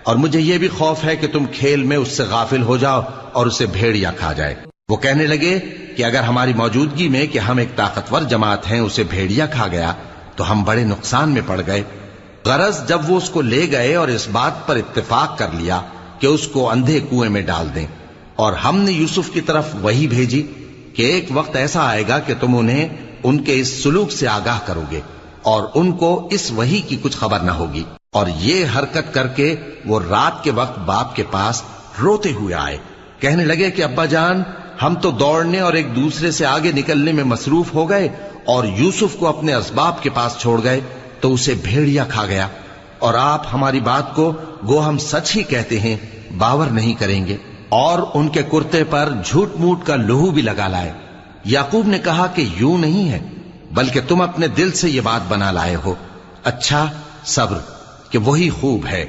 اور مجھے یہ بھی خوف ہے کہ تم کھیل میں اس سے غافل ہو جاؤ اور اسے بھیڑیا کھا جائے۔ وہ کہنے لگے کہ اگر ہماری موجودگی میں کہ ہم ایک طاقتور جماعت ہیں اسے بھیڑیا کھا گیا تو ہم بڑے نقصان میں پڑ گئے۔ غرض جب وہ اس کو لے گئے اور اس بات پر اتفاق کر لیا کہ اس کو اندھے کنویں میں ڈال دیں، اور ہم نے یوسف کی طرف وحی بھیجی کہ ایک وقت ایسا آئے گا کہ تم انہیں ان کے اس سلوک سے آگاہ کرو گے اور ان کو اس وحی کی کچھ خبر نہ ہوگی۔ اور یہ حرکت کر کے وہ رات کے وقت باپ کے پاس روتے ہوئے آئے، کہنے لگے کہ ابا جان، ہم تو دوڑنے اور ایک دوسرے سے آگے نکلنے میں مصروف ہو گئے اور یوسف کو اپنے اسباب کے پاس چھوڑ گئے تو اسے بھیڑیا کھا گیا، اور آپ ہماری بات کو گو ہم سچ ہی کہتے ہیں باور نہیں کریں گے۔ اور ان کے کرتے پر جھوٹ موٹ کا لہو بھی لگا لائے۔ یعقوب نے کہا کہ یوں نہیں ہے، بلکہ تم اپنے دل سے یہ بات بنا لائے ہو۔ اچھا، صبر، کہ وہی خوب ہے۔